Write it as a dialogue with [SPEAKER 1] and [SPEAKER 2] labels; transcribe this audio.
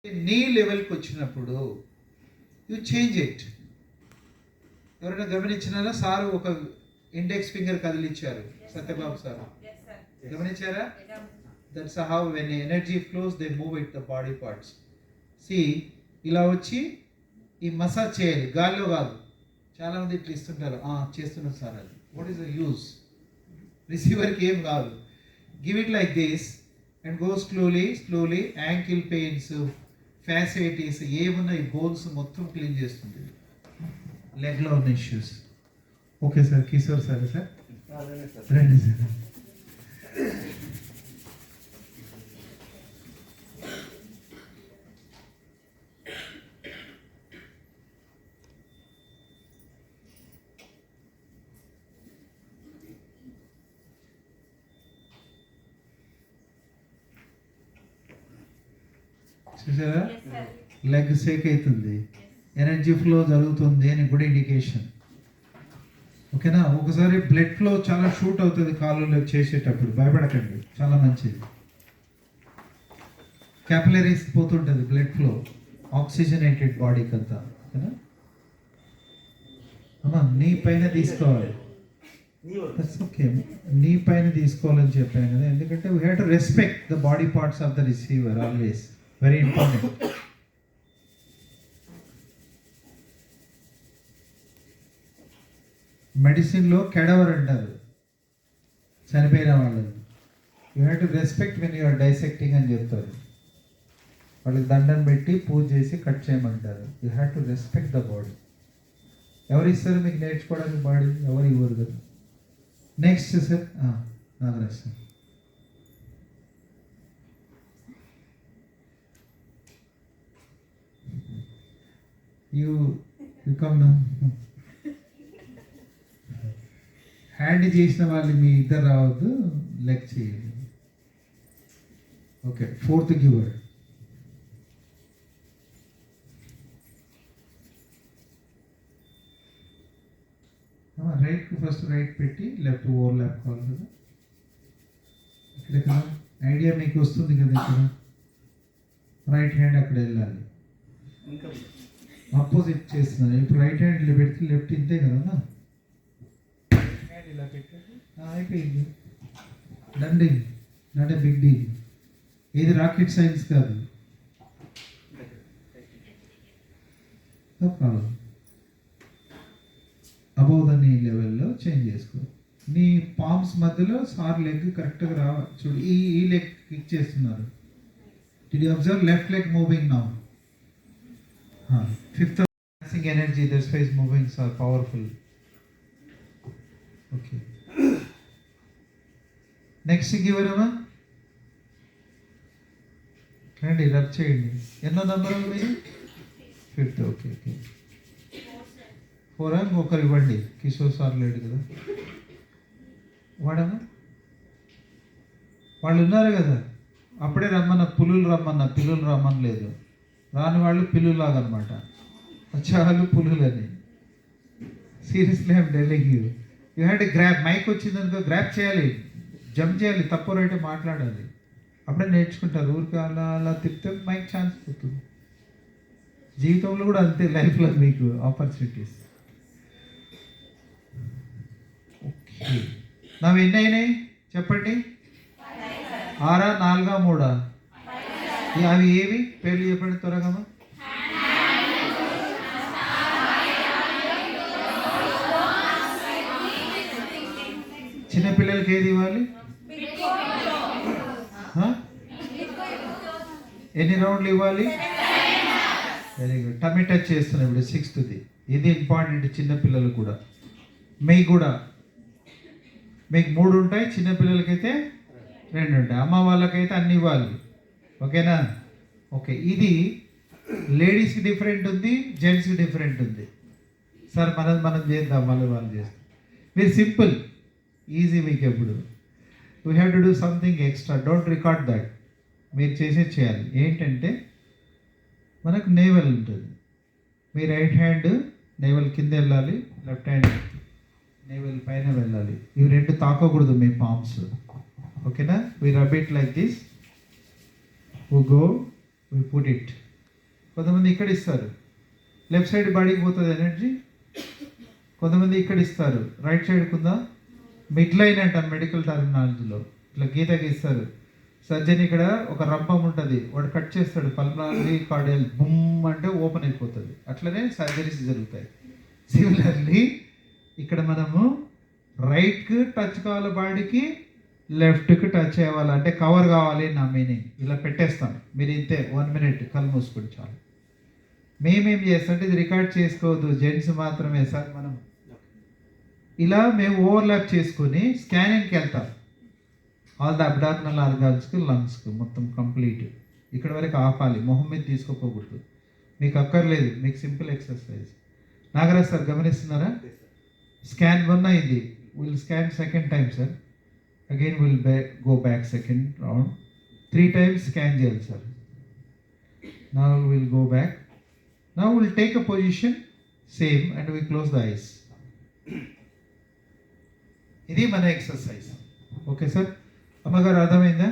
[SPEAKER 1] నీ లెవెల్కి వచ్చినప్పుడు యూ చేంజ్ ఇట్. ఎవరైనా గమనించినారా? సారు ఒక ఇండెక్స్ ఫింగర్ కదిలిచ్చారు, సత్యబాబు సార్ గమనించారా? That's how when energy flows they move it the body parts. See ఇలా వచ్చి ఈ మసాజ్ చేయాలి, గాల్లో కాదు. చాలామంది ఇట్లా ఇస్తుంటారు, చేస్తున్నారు సార్, అది వాట్ ఈస్ ద యూజ్? రిసీవర్కి ఏం కాదు. Give it like this and go slowly slowly. Ankle pains, facilities ఏమున్నా ఈ బోన్స్ మొత్తం క్లీన్ చేస్తుంది. లెగ్లో ఉన్న issues. Okay sir, Kishore sir sir రండి సార్. చూసారా, లెగ్ షేక్ అవుతుంది, ఎనర్జీ ఫ్లో జరుగుతుంది అని గుడ్ ఇండికేషన్. ఓకేనా? ఒకసారి బ్లడ్ ఫ్లో చాలా షూట్ అవుతుంది కాళ్ళలో చేసేటప్పుడు, భయపడకండి, చాలా మంచిది. క్యాపిలరీస్ పోతుంటుంది బ్లడ్ ఫ్లో, ఆక్సిజనేటెడ్ బాడీకి అంతా. ఓకేనా అమ్మా? నీ పైన తీసుకోవాలి, ఓకే, నీ పైన తీసుకోవాలని చెప్పాను కదా. ఎందుకంటే we have to respect the body parts of the receiver, always very important. మెడిసిన్లో కెడవర్ అంటారు చనిపోయిన వాళ్ళని. You have to respect when you are dissecting అని చెప్తారు. వాళ్ళకి దండం పెట్టి పూజ చేసి కట్ చేయమంటారు. You have to respect the body. ఎవరు ఇస్తారు మీకు నేర్చుకోవడానికి బాడీ? ఎవరు ఇవ్వరు కదా. Next sir Nagaraj sir. You come now. Hand చేసిన వాళ్ళు మీ ఇద్దరు రావద్దు, లెగ్ చేయండి. Okay, fourth giver. రైట్కి ఫస్ట్ రైట్ పెట్టి లెఫ్ట్ ఓవర్లాప్ కావాలి కదా. ఇక్కడ ఐడియా మీకు వస్తుంది కదా. ఇక్కడ రైట్ హ్యాండ్ అక్కడ వెళ్ళాలి, ఆపోజిట్ చేస్తున్నాను. ఇప్పుడు రైట్ హ్యాండ్ ఇలా పెడితే లెఫ్ట్ ఇంతే కదా. ఇలా పెట్టండి, అయిపోయింది. డండి, నాట్ ఏ బిగ్ డీల్. ఏది రాకెట్ సైన్స్ కాదు. ప్రాబ్లం అబౌవ్ ద నీ లెవెల్లో చేంజ్ చేసుకో. నీ పామ్స్ మధ్యలో సార్ లెగ్ కరెక్ట్గా రావాలి. చూడు, ఈ లెగ్ కిక్ చేస్తున్నారు. Did you observe left leg moving now? Fifth energy, that's why is moving sir, powerful. Okay, next giver ఏమా? రండి, రబ్ చేయండి. ఎన్నో నెంబర్ ఉంది? ఫిఫ్త్. ఓకే ఓకే, 4 ఒకరు ఇవ్వండి. కిషోర్ సార్ లేడు కదా, వాడమ్మా. వాళ్ళు ఉన్నారు కదా, అప్పుడే రమ్మన్న, పులులు రమ్మన్న, పిల్లులు రమ్మని లేదు. రాని వాళ్ళు పిల్లులాగనమాట, వచ్చేవాళ్ళు పులులని. Seriously I'm telling you. You have to grab. Mike వచ్చిందనుకో గ్రాబ్ చేయాలి, జంప్ చేయాలి, తప్పు రైట్ మాట్లాడాలి. అప్పుడే నేర్చుకుంటారు. ఊరికి అలా అలా తిప్పితే మైక్ ఛాన్స్ పోతుంది. జీవితంలో కూడా అంతే, లైఫ్లో మీకు ఆపర్చునిటీస్. ఓకే, నావి ఎన్ని అయినాయి చెప్పండి? 6, 4, 3? అవి ఏవి పేర్లు చెప్పండి త్వరగా. చిన్నపిల్లలకి ఏది ఇవ్వాలి? ఎన్ని రౌండ్లు ఇవ్వాలి? Very good. టమీ టచ్ చేస్తున్నాం ఇప్పుడు 6th. ఇది ఇంపార్టెంట్ చిన్నపిల్లలు కూడా. మీకు కూడా, మీకు 3 ఉంటాయి, చిన్నపిల్లలకైతే 2 ఉంటాయి. అమ్మ వాళ్ళకైతే అన్ని ఇవ్వాలి. ఓకేనా? ఓకే, ఇది లేడీస్కి డిఫరెంట్ ఉంది, జెంట్స్కి డిఫరెంట్ ఉంది. సార్ మనం చేద్దాం, వాళ్ళు చేస్తాం. మీరు సింపుల్, ఈజీ మీకు ఎప్పుడు. We have to do something extra. Don't record that. మీరు చేయాలి. ఏంటంటే మనకు నేవెల్ ఉంటుంది. మీ రైట్ హ్యాండ్ నేవెల్ కింద వెళ్ళాలి, లెఫ్ట్ హ్యాండ్ నేవెల్ పైన వెళ్ళాలి. ఇవి 2 తాకకూడదు మీ పామ్స్. ఓకేనా? We rub it like this. We go, we put it కొంతమంది ఇక్కడ ఇస్తారు, లెఫ్ట్ సైడ్ బాడీకి పోతుంది ఎనర్జీ. కొంతమంది ఇక్కడ ఇస్తారు, రైట్ సైడ్కి ఉందా. మిడ్ లైన్ అంటాం మెడికల్ టర్మినాలజీలో. ఇట్లా గీత గీస్తారు. సర్జన్ ఇక్కడ ఒక రంపం ఉంటుంది, వాడు కట్ చేస్తాడు, పల్మనరీ కార్డియల్ బుమ్ అంటే ఓపెన్ అయిపోతుంది. అట్లనే సర్జరీస్ జరుగుతాయి. సిమిలర్లీ ఇక్కడ మనము రైట్కి టచ్ కావాలి బాడీకి, లెఫ్ట్కి టచ్ అవ్వాలి, అంటే కవర్ కావాలి నా మీనింగ్. ఇలా పెట్టేస్తాం, మీరు ఇంతే 1 minute కళ్ళు మూసుకుని చాలు. మేమేం చేస్తాం అంటే ఇది రికార్డ్ చేసుకోవద్దు, జెంట్స్ మాత్రమే సార్. మనం ఇలా మేము ఓవర్లాప్ చేసుకొని స్కానింగ్కి వెళ్తాం. ఆల్ ద అబ్డామినల్ ఆర్గాన్స్కి, లంగ్స్కి మొత్తం కంప్లీట్. ఇక్కడ వరకు ఆపాలి, మొహం మీద తీసుకోకూడదు. మీకు అక్కర్లేదు, మీకు సింపుల్ ఎక్సర్సైజ్. నాగరాజ్ సార్ గమనిస్తున్నారా? స్కాన్ 1 అయింది, will scan second time sir. Again will go back second round. 3 times scan చేయాలి sir. Now will go back. Now will take a position same and will close the eyes. ఇది మన exercise. Okay sir. అమ్మగారు అర్థమైందా?